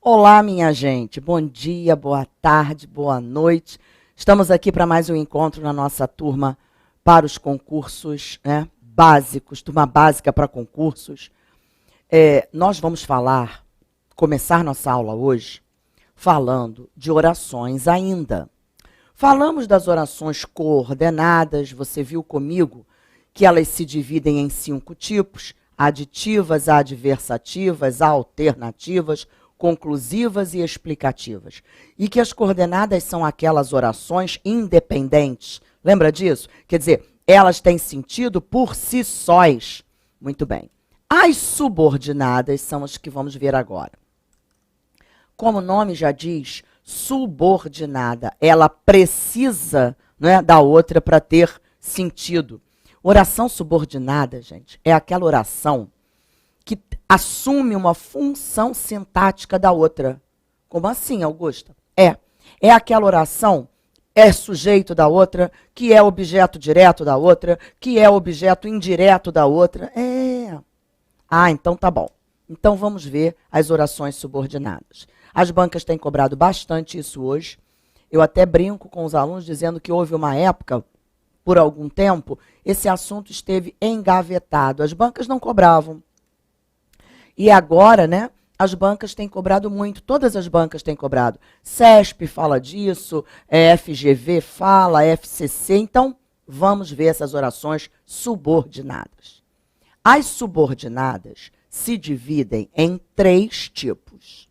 Olá, minha gente. Bom dia, boa tarde, boa noite. Estamos aqui para mais um encontro na nossa turma para os concursos, né, básicos, turma básica para concursos. Nós vamos começar nossa aula hoje falando de orações ainda. Falamos das orações coordenadas, você viu comigo que elas se dividem em 5 tipos: aditivas, adversativas, alternativas, conclusivas e explicativas. E que as coordenadas são aquelas orações independentes. Lembra disso? Quer dizer, elas têm sentido por si sós. Muito bem. As subordinadas são as que vamos ver agora. Como o nome já diz, subordinada. Ela precisa, né, da outra para ter sentido. Oração subordinada, gente, é aquela oração que assume uma função sintática da outra. Como assim, Augusta? É aquela oração, é sujeito da outra, que é objeto direto da outra, que é objeto indireto da outra. Então tá bom. Então vamos ver as orações subordinadas. As bancas têm cobrado bastante isso hoje. Eu até brinco com os alunos dizendo que houve uma época, por algum tempo, esse assunto esteve engavetado. As bancas não cobravam. E agora, né, as bancas têm cobrado muito, todas as bancas têm cobrado. CESP fala disso, FGV fala, FCC. Então, vamos ver essas orações subordinadas. As subordinadas se dividem em 3 tipos.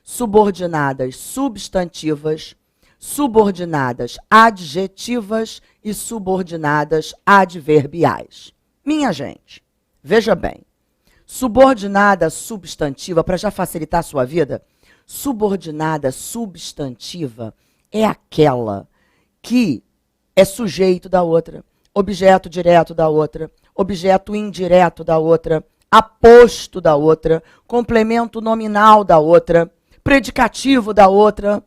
Subordinadas substantivas, subordinadas adjetivas e subordinadas adverbiais. Minha gente, veja bem. Subordinada substantiva, para já facilitar a sua vida, subordinada substantiva é aquela que é sujeito da outra, objeto direto da outra, objeto indireto da outra, aposto da outra, complemento nominal da outra, predicativo da outra.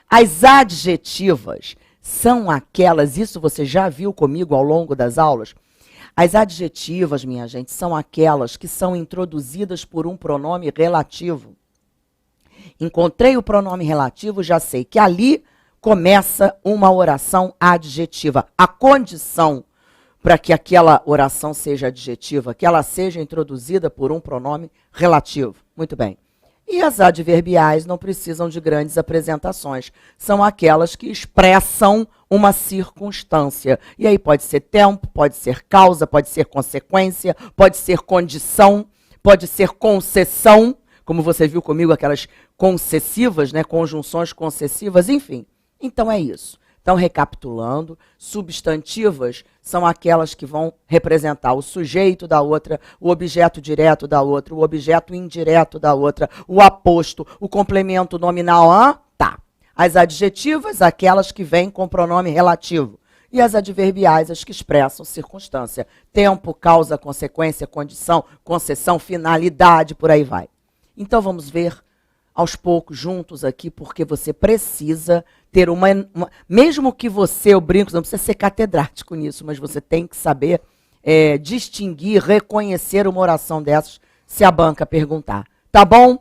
As adjetivas são aquelas, isso você já viu comigo ao longo das aulas. As adjetivas, minha gente, são aquelas que são introduzidas por um pronome relativo. Encontrei o pronome relativo, já sei que ali começa uma oração adjetiva. A condição para que aquela oração seja adjetiva, que ela seja introduzida por um pronome relativo. Muito bem. E as adverbiais não precisam de grandes apresentações. São aquelas que expressam uma circunstância. E aí pode ser tempo, pode ser causa, pode ser consequência, pode ser condição, pode ser concessão, como você viu comigo, aquelas concessivas, né, conjunções concessivas, enfim. Então é isso. Então, recapitulando, substantivas são aquelas que vão representar o sujeito da outra, o objeto direto da outra, o objeto indireto da outra, o aposto, o complemento nominal. Tá. As adjetivas, aquelas que vêm com pronome relativo. E as adverbiais, as que expressam circunstância. Tempo, causa, consequência, condição, concessão, finalidade, por aí vai. Então, vamos ver aos poucos, juntos aqui, porque você precisa ter mesmo que você, eu brinco, não precisa ser catedrático nisso, mas você tem que saber distinguir, reconhecer uma oração dessas, se a banca perguntar. Tá bom?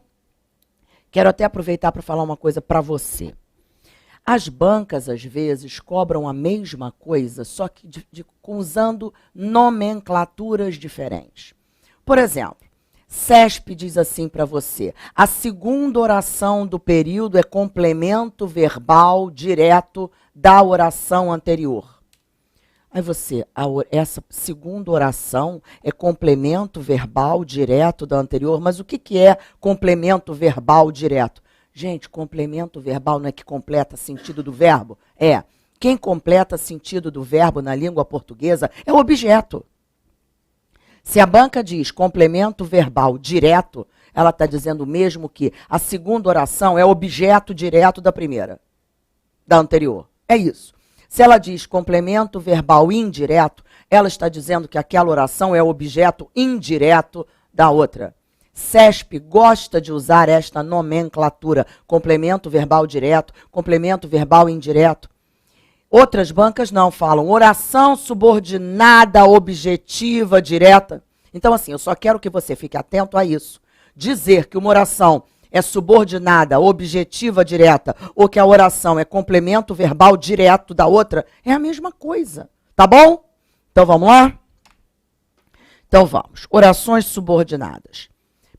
Quero até aproveitar para falar uma coisa para você. As bancas, às vezes, cobram a mesma coisa, só que usando nomenclaturas diferentes. Por exemplo, CESP diz assim para você: a segunda oração do período é complemento verbal direto da oração anterior. Aí você, essa segunda oração é complemento verbal direto da anterior, mas o que é complemento verbal direto? Gente, complemento verbal não é que completa sentido do verbo? Quem completa sentido do verbo na língua portuguesa é o objeto. Se a banca diz complemento verbal direto, ela está dizendo mesmo que a segunda oração é objeto direto da primeira, da anterior. É isso. Se ela diz complemento verbal indireto, ela está dizendo que aquela oração é objeto indireto da outra. CESP gosta de usar esta nomenclatura, complemento verbal direto, complemento verbal indireto. Outras bancas não falam oração subordinada, objetiva, direta. Então, assim, eu só quero que você fique atento a isso. Dizer que uma oração é subordinada, objetiva, direta, ou que a oração é complemento verbal direto da outra, é a mesma coisa, tá bom? Então, vamos lá? Então, vamos. Orações subordinadas.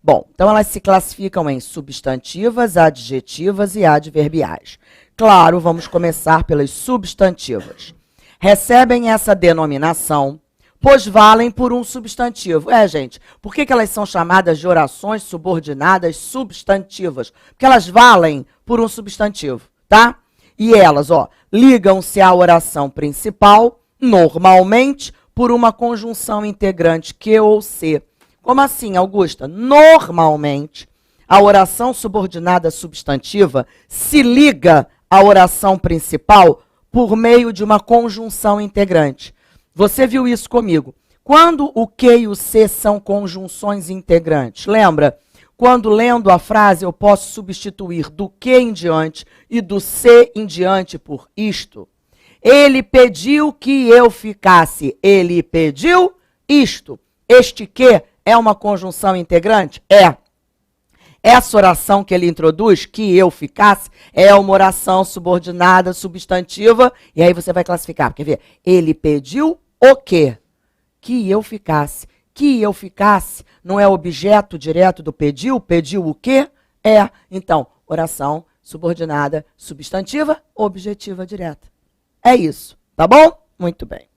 Bom, então elas se classificam em substantivas, adjetivas e adverbiais. Claro, vamos começar pelas substantivas. Recebem essa denominação, pois valem por um substantivo. Gente, por que elas são chamadas de orações subordinadas substantivas? Porque elas valem por um substantivo, tá? E elas, ligam-se à oração principal, normalmente, por uma conjunção integrante que ou se. Como assim, Augusta? Normalmente, a oração subordinada substantiva se liga à oração principal por meio de uma conjunção integrante. Você viu isso comigo. Quando o que e o se são conjunções integrantes? Lembra? Quando lendo a frase eu posso substituir do que em diante e do se em diante por isto. Ele pediu que eu ficasse. Ele pediu isto. Este que é uma conjunção integrante? É. Essa oração que ele introduz, que eu ficasse, é uma oração subordinada, substantiva, e aí você vai classificar. Quer ver? Ele pediu o quê? Que eu ficasse. Que eu ficasse não é objeto direto do pediu? Pediu o quê? É. Então, oração subordinada, substantiva, objetiva direta. É isso, tá bom? Muito bem.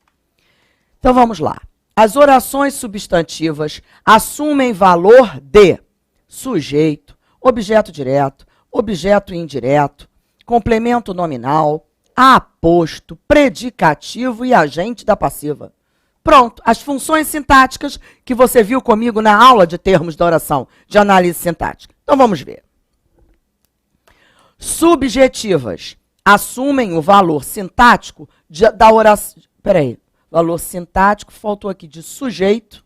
Então, vamos lá. As orações substantivas assumem valor de sujeito, objeto direto, objeto indireto, complemento nominal, aposto, predicativo e agente da passiva. Pronto, as funções sintáticas que você viu comigo na aula de termos da oração, de análise sintática. Então, vamos ver. Subjetivas assumem o valor sintático da oração... Valor sintático, faltou aqui de sujeito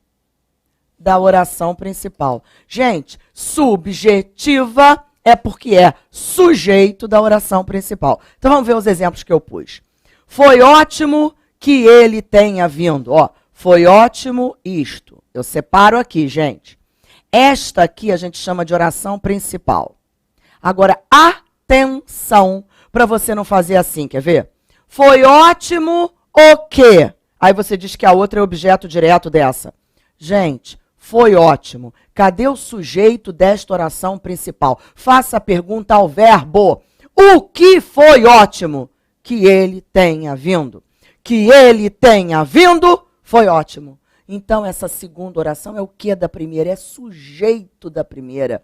da oração principal. Gente, subjetiva é porque é sujeito da oração principal. Então, vamos ver os exemplos que eu pus. Foi ótimo que ele tenha vindo. Foi ótimo isto. Eu separo aqui, gente. Esta aqui a gente chama de oração principal. Agora, atenção para você não fazer assim, quer ver? Foi ótimo o quê? Aí você diz que a outra é objeto direto dessa. Gente, foi ótimo. Cadê o sujeito desta oração principal? Faça a pergunta ao verbo. O que foi ótimo? Que ele tenha vindo. Que ele tenha vindo foi ótimo. Então, essa segunda oração é o que da primeira? É sujeito da primeira.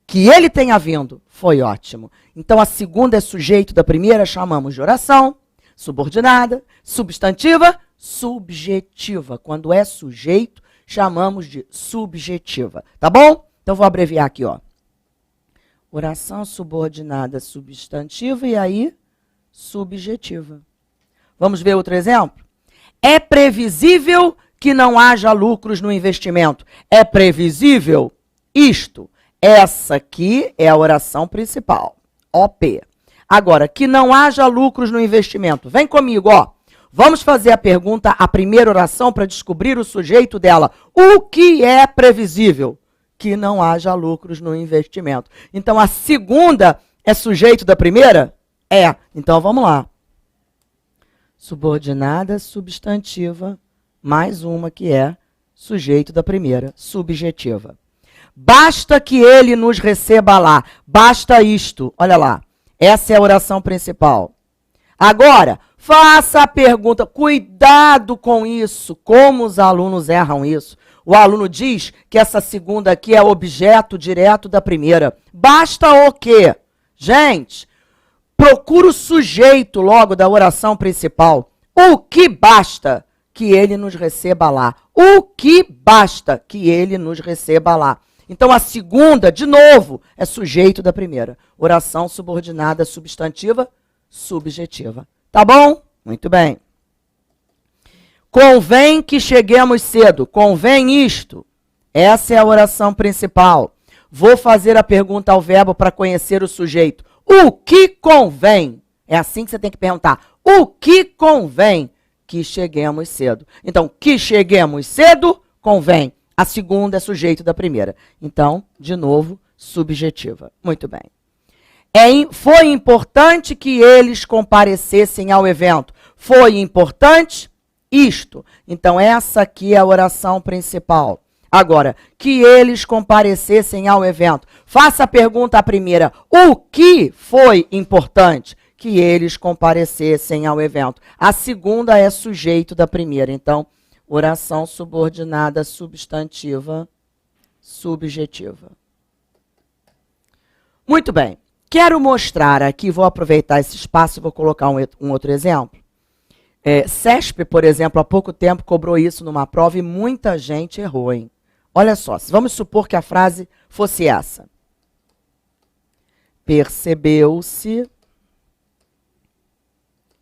Que ele tenha vindo foi ótimo. Então, a segunda é sujeito da primeira, chamamos de oração subordinada, substantiva, subjetiva. Quando é sujeito, chamamos de subjetiva. Tá bom? Então, vou abreviar aqui, Oração subordinada substantiva e aí subjetiva. Vamos ver outro exemplo? É previsível que não haja lucros no investimento. É previsível isto. Essa aqui é a oração principal. OP. Agora, que não haja lucros no investimento. Vem comigo, Vamos fazer a pergunta, a primeira oração, para descobrir o sujeito dela. O que é previsível? Que não haja lucros no investimento. Então, a segunda é sujeito da primeira? É. Então, vamos lá. Subordinada, substantiva, mais uma que é sujeito da primeira, subjetiva. Basta que ele nos receba lá. Basta isto. Olha lá. Essa é a oração principal. Agora, faça a pergunta. Cuidado com isso. Como os alunos erram isso? O aluno diz que essa segunda aqui é objeto direto da primeira. Basta o quê? Gente, procura o sujeito logo da oração principal. O que basta? Que ele nos receba lá. O que basta? Que ele nos receba lá. Então, a segunda, de novo, é sujeito da primeira. Oração subordinada substantiva, subjetiva. Tá bom? Muito bem. Convém que cheguemos cedo. Convém isto. Essa é a oração principal. Vou fazer a pergunta ao verbo para conhecer o sujeito. O que convém? É assim que você tem que perguntar. O que convém que cheguemos cedo? Então, que cheguemos cedo, convém. A segunda é sujeito da primeira. Então, de novo, subjetiva. Muito bem. Foi importante que eles comparecessem ao evento. Foi importante isto. Então, essa aqui é a oração principal. Agora, que eles comparecessem ao evento. Faça a pergunta à primeira. O que foi importante? Que eles comparecessem ao evento. A segunda é sujeito da primeira. Então, oração subordinada substantiva, subjetiva. Muito bem. Quero mostrar aqui, vou aproveitar esse espaço e vou colocar um outro exemplo. CESP, por exemplo, há pouco tempo cobrou isso numa prova e muita gente errou, hein? Olha só, vamos supor que a frase fosse essa. Percebeu-se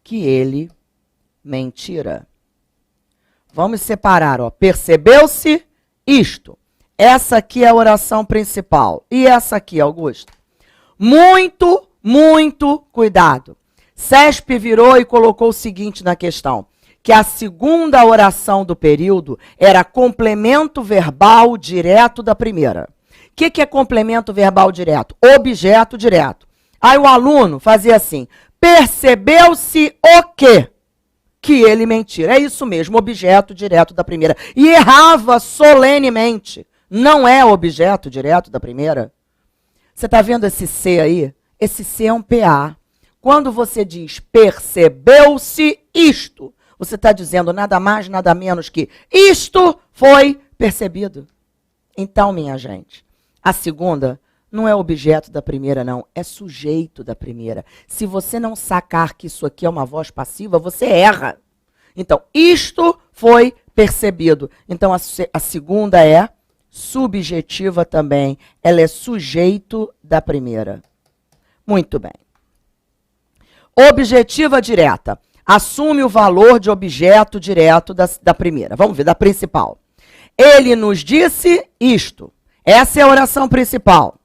que ele mentira. Vamos separar, ó. Percebeu-se isto. Essa aqui é a oração principal. E essa aqui, Augusto? Muito, muito cuidado. CESP virou e colocou o seguinte na questão, que a segunda oração do período era complemento verbal direto da primeira. O que é complemento verbal direto? Objeto direto. Aí o aluno fazia assim, percebeu-se o quê? Que ele mentira. É isso mesmo, objeto direto da primeira. E errava solenemente. Não é objeto direto da primeira. Você está vendo esse C aí? Esse C é um PA. Quando você diz percebeu-se isto, você está dizendo nada mais, nada menos que isto foi percebido. Então, minha gente, a segunda não é objeto da primeira, não. É sujeito da primeira. Se você não sacar que isso aqui é uma voz passiva, você erra. Então, isto foi percebido. Então, a segunda é subjetiva também. Ela é sujeito da primeira. Muito bem. Objetiva direta. Assume o valor de objeto direto da primeira. Vamos ver, da principal. Ele nos disse isto. Essa é a oração principal.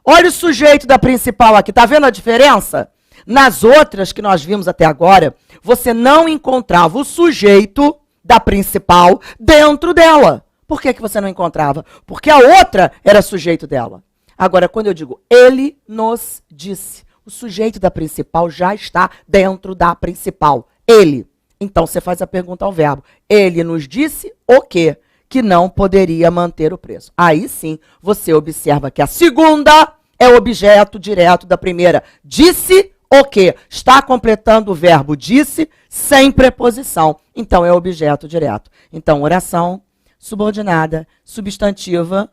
Olha o sujeito da principal aqui. Está vendo a diferença? Nas outras que nós vimos até agora, você não encontrava o sujeito da principal dentro dela. Por que você não encontrava? Porque a outra era sujeito dela. Agora, quando eu digo ele nos disse, o sujeito da principal já está dentro da principal. Ele. Então, você faz a pergunta ao verbo. Ele nos disse o quê? Que não poderia manter o preço. Aí sim, você observa que a segunda é objeto direto da primeira. Disse o quê? Está completando o verbo disse sem preposição. Então, é objeto direto. Então, oração subordinada, substantiva,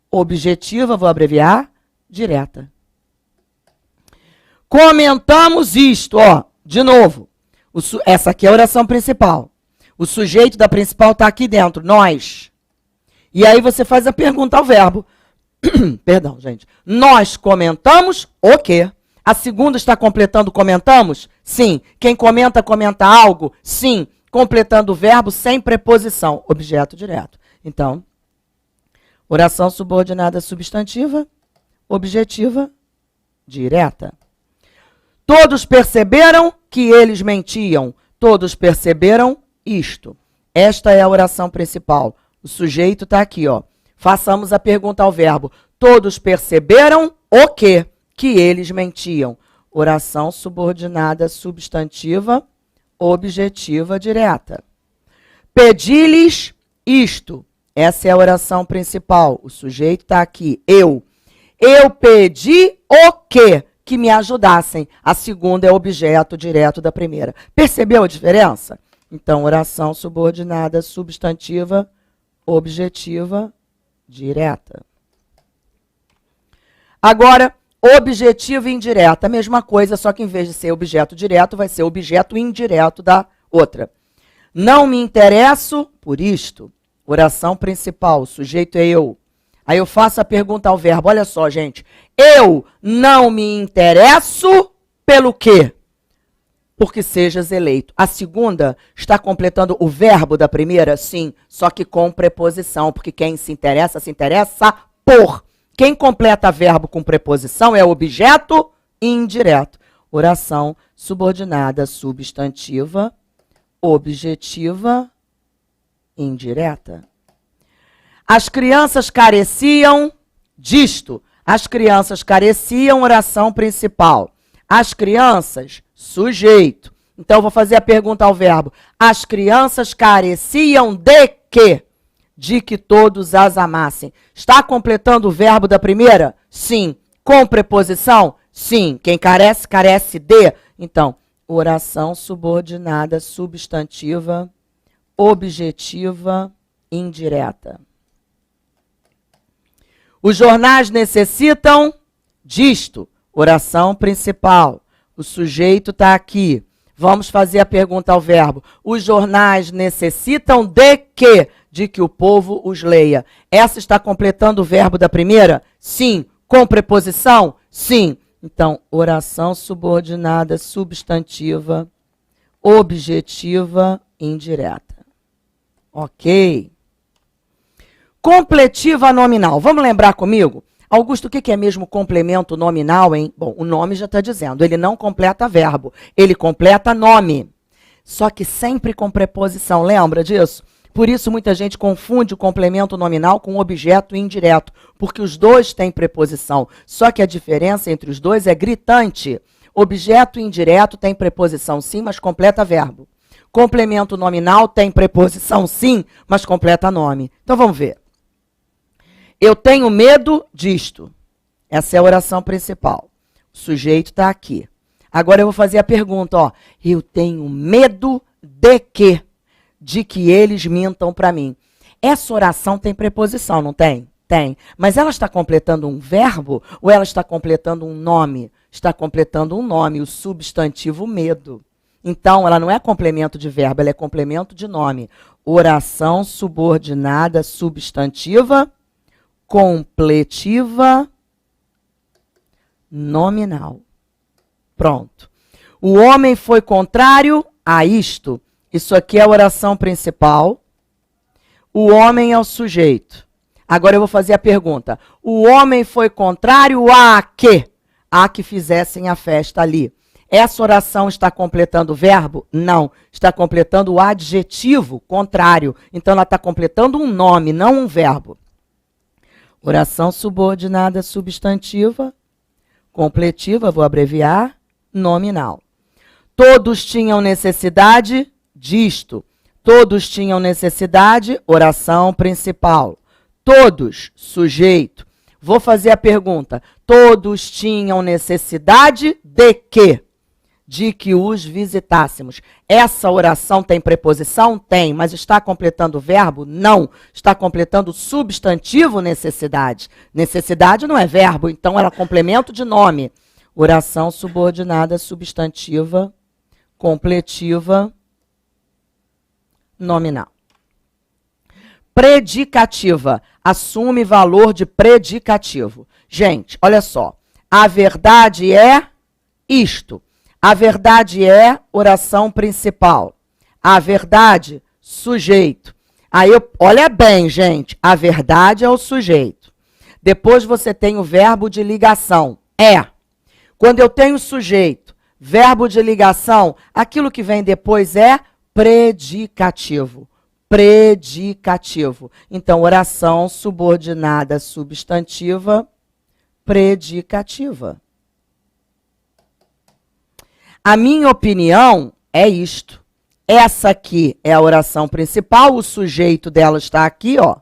objetiva, vou abreviar, direta. Comentamos isto, ó, de novo. Essa aqui é a oração principal. O sujeito da principal está aqui dentro, nós. E aí você faz a pergunta ao verbo. Perdão, gente. Nós comentamos o quê? A segunda está completando comentamos? Sim. Quem comenta, comenta algo? Sim. Completando o verbo sem preposição. Objeto direto. Então, oração subordinada substantiva, objetiva, direta. Todos perceberam que eles mentiam. Todos perceberam isto. Esta é a oração principal. O sujeito está aqui, ó. Façamos a pergunta ao verbo. Todos perceberam o quê? Que eles mentiam. Oração subordinada substantiva, objetiva, direta. Pedi-lhes isto. Essa é a oração principal. O sujeito está aqui. Eu. Eu pedi o quê? Que me ajudassem. A segunda é objeto direto da primeira. Percebeu a diferença? Então, oração subordinada substantiva, objetiva, direta. Agora, objetiva e indireta. A mesma coisa, só que em vez de ser objeto direto, vai ser objeto indireto da outra. Não me interesso por isto. Oração principal, o sujeito é eu. Aí eu faço a pergunta ao verbo. Olha só, gente. Eu não me interesso pelo quê? porque sejas eleito. A segunda está completando o verbo da primeira? Sim, só que com preposição, porque quem se interessa por. Quem completa verbo com preposição é objeto indireto. Oração subordinada substantiva, objetiva, indireta. As crianças careciam disto. As crianças careciam, oração principal. As crianças, sujeito. Então, eu vou fazer a pergunta ao verbo. As crianças careciam de quê? De que todos as amassem. Está completando o verbo da primeira? Sim. Com preposição? Sim. Quem carece, carece de. Então, oração subordinada substantiva, objetiva, indireta. Os jornais necessitam disto. Oração principal. O sujeito está aqui. Vamos fazer a pergunta ao verbo. Os jornais necessitam de quê? De que o povo os leia. Essa está completando o verbo da primeira? Sim. Com preposição? Sim. Então, oração subordinada substantiva, objetiva, indireta. Ok. Completiva nominal. Vamos lembrar comigo? Augusto, o que é mesmo complemento nominal, hein? Bom, o nome já está dizendo. Ele não completa verbo. Ele completa nome. Só que sempre com preposição. Lembra disso? Por isso, muita gente confunde o complemento nominal com o objeto indireto, porque os dois têm preposição. Só que a diferença entre os dois é gritante. Objeto indireto tem preposição sim, mas completa verbo. Complemento nominal tem preposição sim, mas completa nome. Então, vamos ver. Eu tenho medo disto. Essa é a oração principal. O sujeito está aqui. Agora eu vou fazer a pergunta, ó. Eu tenho medo de quê? De que eles mintam para mim. Essa oração tem preposição, não tem? Tem. Mas ela está completando um verbo ou ela está completando um nome? Está completando um nome, o substantivo medo. Então, ela não é complemento de verbo, ela é complemento de nome. Oração subordinada substantiva, completiva, nominal. Pronto. O homem foi contrário a isto. Isso aqui é a oração principal. O homem é o sujeito. Agora eu vou fazer a pergunta. O homem foi contrário a quê? A que fizessem a festa ali. Essa oração está completando o verbo? Não. Está completando o adjetivo contrário. Então ela está completando um nome, não um verbo. Oração subordinada substantiva, completiva, vou abreviar, nominal. Todos tinham necessidade disto. Todos tinham necessidade, oração principal. Todos, sujeito. Vou fazer a pergunta. Todos tinham necessidade de quê? De que os visitássemos. Essa oração tem preposição? Tem, mas está completando o verbo? Não. Está completando o substantivo necessidade. Necessidade não é verbo, então ela é complemento de nome. Oração subordinada substantiva, completiva, nominal. Predicativa. Assume valor de predicativo. Gente, olha só. A verdade é isto. A verdade é oração principal. A verdade, sujeito. Aí, olha bem, gente. A verdade é o sujeito. Depois você tem o verbo de ligação. É. Quando eu tenho sujeito, verbo de ligação, aquilo que vem depois é predicativo. Predicativo. Então, oração subordinada substantiva, predicativa. A minha opinião é isto. Essa aqui é a oração principal, o sujeito dela está aqui, ó.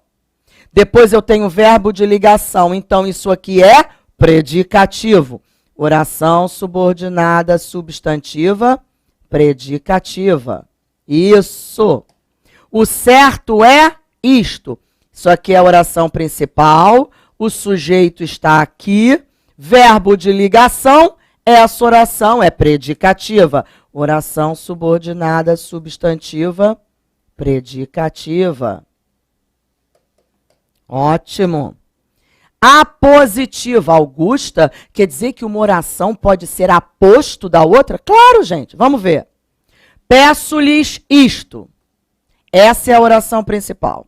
Depois eu tenho o verbo de ligação, então isso aqui é predicativo. Oração subordinada substantiva, predicativa. Isso. O certo é isto. Isso aqui é a oração principal, o sujeito está aqui, verbo de ligação, essa oração é predicativa. Oração subordinada substantiva, predicativa. Ótimo. Apositiva. Augusta, quer dizer que uma oração pode ser aposto da outra? Claro, gente. Vamos ver. Peço-lhes isto. Essa é a oração principal.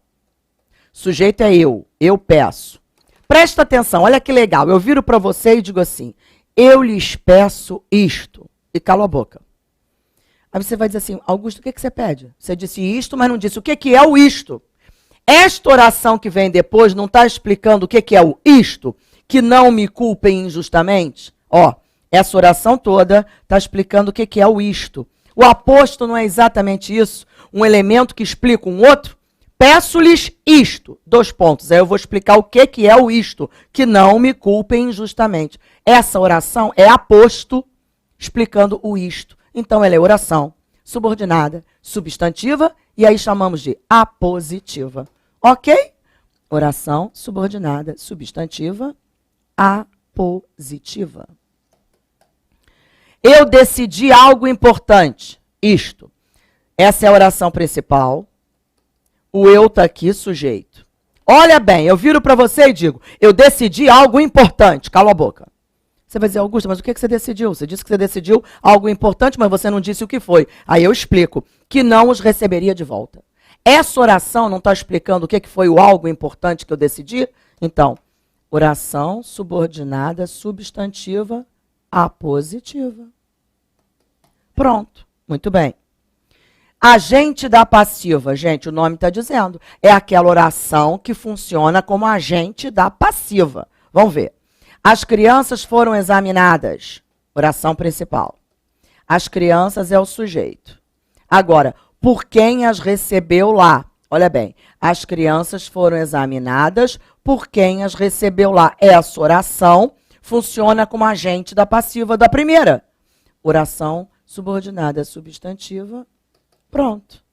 Sujeito é eu peço. Presta atenção, olha que legal. Eu viro para você e digo assim, eu lhes peço isto. E calo a boca. Aí você vai dizer assim, Augusto, o que você pede? Você disse isto, mas não disse o que é o isto. Esta oração que vem depois não está explicando o que é o isto, que não me culpem injustamente? Ó, essa oração toda está explicando o que é o isto. O aposto não é exatamente isso, um elemento que explica um outro? Peço-lhes isto, 2 pontos. Aí eu vou explicar o que é o isto, que não me culpem injustamente. Essa oração é aposto explicando o isto. Então ela é oração subordinada, substantiva, e aí chamamos de apositiva. Ok? Oração subordinada, substantiva, apositiva. Eu decidi algo importante. Isto. Essa é a oração principal. O eu está aqui, sujeito. Olha bem, eu viro para você e digo, eu decidi algo importante. Cala a boca. Você vai dizer, Augusto, mas o que você decidiu? Você disse que você decidiu algo importante, mas você não disse o que foi. Aí eu explico, que não os receberia de volta. Essa oração não está explicando o que foi o algo importante que eu decidi? Então, oração subordinada, substantiva, apositiva. Pronto, muito bem. Agente da passiva, gente, o nome está dizendo, é aquela oração que funciona como agente da passiva. Vamos ver. As crianças foram examinadas, oração principal. As crianças é o sujeito. Agora, por quem as recebeu lá? Olha bem, as crianças foram examinadas por quem as recebeu lá. Essa oração funciona como agente da passiva da primeira. Oração subordinada substantiva. Pronto.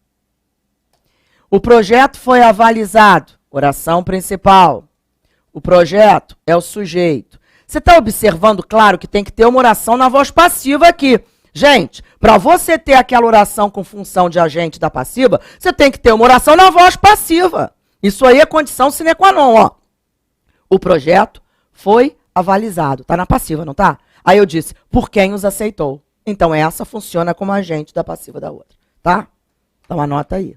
O projeto foi avalizado. Oração principal. O projeto é o sujeito. Você está observando, claro, que tem que ter uma oração na voz passiva aqui. Gente, para você ter aquela oração com função de agente da passiva, você tem que ter uma oração na voz passiva. Isso aí é condição sine qua non, ó. O projeto foi avalizado. Está na passiva, não está? Aí eu disse, por quem os aceitou. Então essa funciona como agente da passiva da outra. Tá? Então anota aí.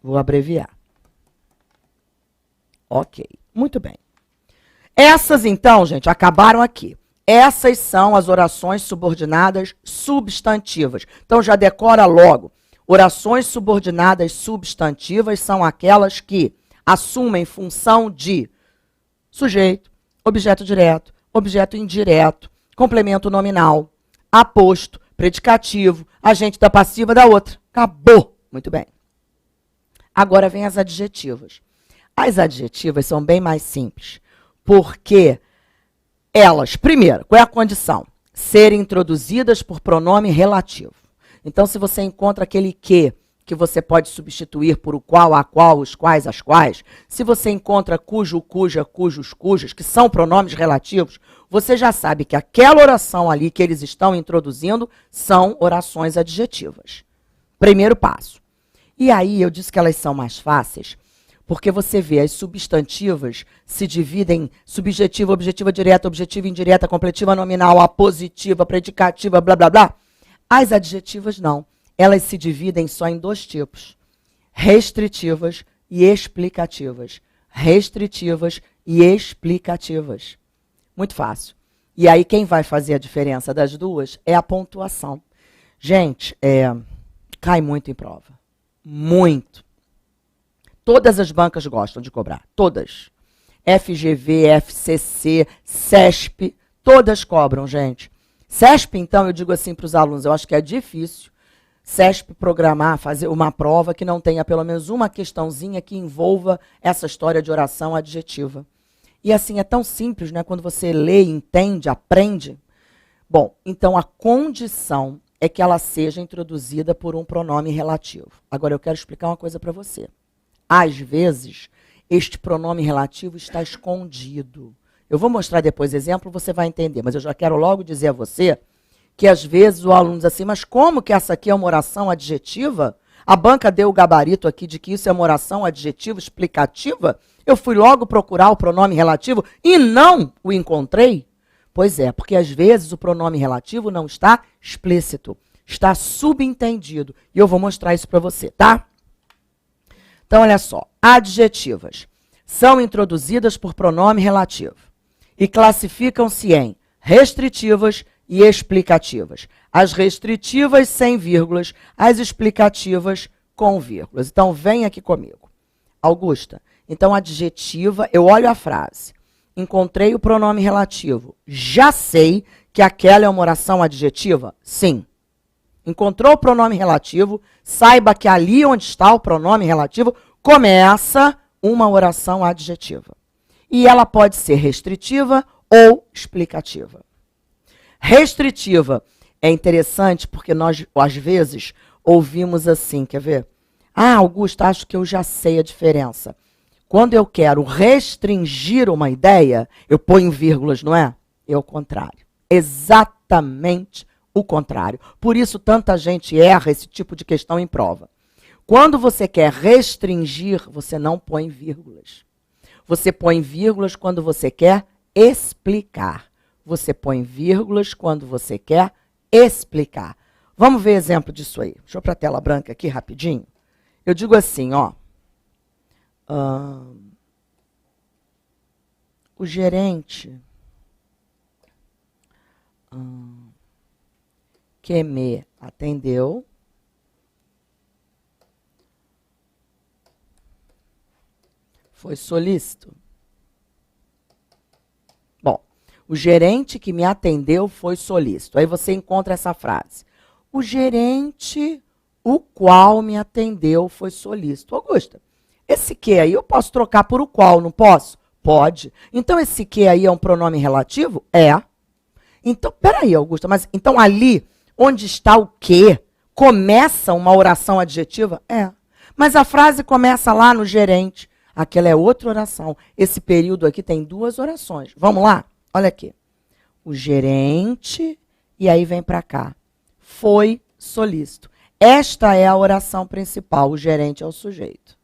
Vou abreviar. Ok, muito bem. Essas então, gente, acabaram aqui. Essas são as orações subordinadas substantivas. Então já decora logo. Orações subordinadas substantivas são aquelas que assumem função de sujeito, objeto direto, objeto indireto, complemento nominal, aposto, predicativo, agente da passiva da outra. Acabou. Muito bem. Agora vem as adjetivas. As adjetivas são bem mais simples, porque elas, primeiro, qual é a condição? Serem introduzidas por pronome relativo. Então, se você encontra aquele que você pode substituir por o qual, a qual, os quais, as quais, se você encontra cujo, cuja, cujos, cujas, que são pronomes relativos, você já sabe que aquela oração ali que eles estão introduzindo são orações adjetivas. Primeiro passo. E aí eu disse que elas são mais fáceis, porque você vê as substantivas se dividem em subjetiva, objetiva direta, objetiva indireta, completiva nominal, apositiva, predicativa, blá, blá, blá. As adjetivas não. Elas se dividem só em 2 tipos. Restritivas e explicativas. Restritivas e explicativas. Muito fácil. E aí quem vai fazer a diferença das duas é a pontuação. Gente, cai muito em prova. Muito. Todas as bancas gostam de cobrar. Todas. FGV, FCC, CESP, todas cobram, gente. CESP, então, eu digo assim para os alunos, eu acho que é difícil CESP programar, fazer uma prova que não tenha pelo menos uma questãozinha que envolva essa história de oração adjetiva. E assim, é tão simples, né? Quando você lê, entende, aprende. Bom, então a condição é que ela seja introduzida por um pronome relativo. Agora eu quero explicar uma coisa para você. Às vezes, este pronome relativo está escondido. Eu vou mostrar depois exemplo, você vai entender, mas eu já quero logo dizer a você que às vezes o aluno diz assim, mas como que essa aqui é uma oração adjetiva? A banca deu o gabarito aqui de que isso é uma oração adjetiva explicativa. Eu fui logo procurar o pronome relativo e não o encontrei? Pois é, porque às vezes o pronome relativo não está explícito, está subentendido. E eu vou mostrar isso para você, tá? Então, olha só. Adjetivas são introduzidas por pronome relativo e classificam-se em restritivas e explicativas. As restritivas sem vírgulas, as explicativas com vírgulas. Então, vem aqui comigo. Augusta, então adjetiva, eu olho a frase. Encontrei o pronome relativo. Já sei que aquela é uma oração adjetiva? Sim. Encontrou o pronome relativo, saiba que ali onde está o pronome relativo, começa uma oração adjetiva. E ela pode ser restritiva ou explicativa. Restritiva é interessante porque nós, às vezes, ouvimos assim, quer ver? Ah, Augusto, acho que eu já sei a diferença. Quando eu quero restringir uma ideia, eu ponho vírgulas, não é? É o contrário. Exatamente o contrário. Por isso, tanta gente erra esse tipo de questão em prova. Quando você quer restringir, você não põe vírgulas. Você põe vírgulas quando você quer explicar. Você põe vírgulas quando você quer explicar. Vamos ver exemplo disso aí. Deixa eu para a tela branca aqui rapidinho. Eu digo assim, ó. O gerente que me atendeu foi solícito. Bom, o gerente que me atendeu foi solícito. Aí você encontra essa frase. O gerente o qual me atendeu foi solícito. Augusta, esse que aí eu posso trocar por o qual, não posso? Pode. Então esse que aí é um pronome relativo? É. Então, peraí, Augusta, mas então ali onde está o que, começa uma oração adjetiva? É. Mas a frase começa lá no gerente. Aquela é outra oração. Esse período aqui tem duas orações. Vamos lá? Olha aqui. O gerente, e aí vem para cá. Foi solícito. Esta é a oração principal. O gerente é o sujeito.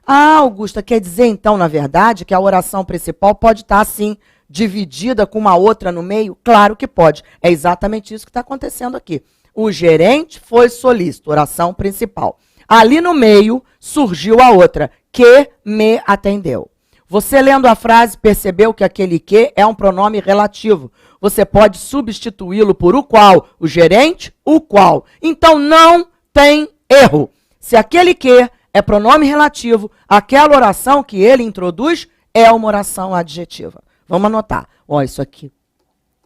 Ah, Augusta, quer dizer então, na verdade, que a oração principal pode estar assim, dividida com uma outra no meio? Claro que pode. É exatamente isso que está acontecendo aqui. O gerente foi solícito, oração principal. Ali no meio surgiu a outra, que me atendeu. Você lendo a frase percebeu que aquele que é um pronome relativo. Você pode substituí-lo por o qual, o gerente, o qual. Então não tem erro. Se aquele que é pronome relativo, aquela oração que ele introduz é uma oração adjetiva. Vamos anotar. Ó, isso aqui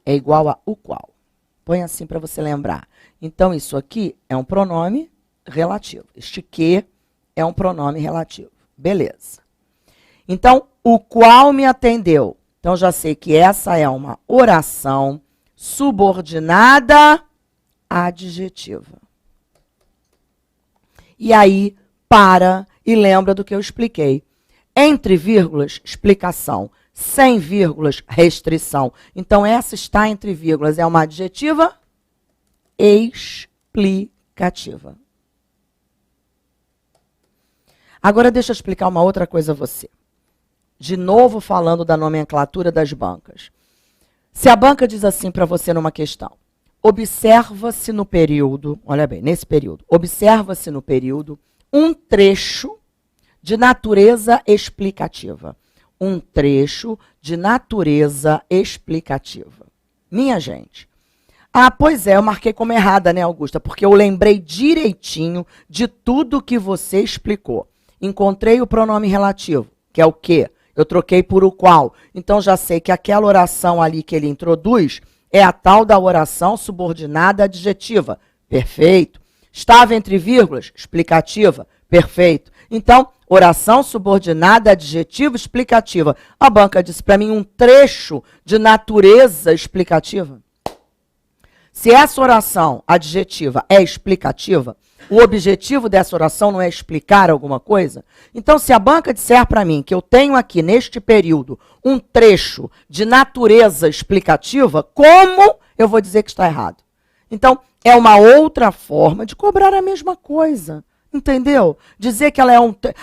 é igual a o qual. Põe assim para você lembrar. Então isso aqui é um pronome relativo. Este que é um pronome relativo. Beleza. Então, o qual me atendeu. Então, já sei que essa é uma oração subordinada adjetiva. E aí, para e lembra do que eu expliquei. Entre vírgulas, explicação. Sem vírgulas, restrição. Então, essa está entre vírgulas. É uma adjetiva explicativa. Agora, deixa eu explicar uma outra coisa a você. De novo, falando da nomenclatura das bancas. Se a banca diz assim para você numa questão, observa-se no período, olha bem, nesse período, observa-se no período um trecho de natureza explicativa. Um trecho de natureza explicativa. Minha gente. Ah, pois é, eu marquei como errada, né, Augusta? Porque eu lembrei direitinho de tudo que você explicou. Encontrei o pronome relativo, que é o que? Eu troquei por o qual. Então, já sei que aquela oração ali que ele introduz é a tal da oração subordinada adjetiva. Perfeito. Estava entre vírgulas? Explicativa. Perfeito. Então, oração subordinada adjetiva explicativa. A banca disse para mim um trecho de natureza explicativa. Se essa oração adjetiva é explicativa, o objetivo dessa oração não é explicar alguma coisa? Então, se a banca disser para mim que eu tenho aqui, neste período, um trecho de natureza explicativa, como eu vou dizer que está errado? Então, é uma outra forma de cobrar a mesma coisa. Entendeu? Dizer que,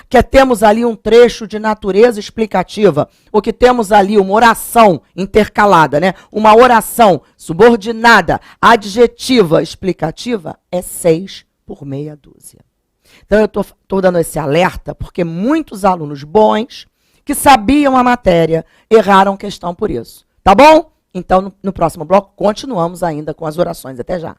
que temos ali um trecho de natureza explicativa, ou que temos ali uma oração intercalada, né? Uma oração subordinada, adjetiva, explicativa, é 6 por meia dúzia. Então, eu estou dando esse alerta porque muitos alunos bons, que sabiam a matéria, erraram questão por isso. Tá bom? Então, no próximo bloco, continuamos ainda com as orações. Até já.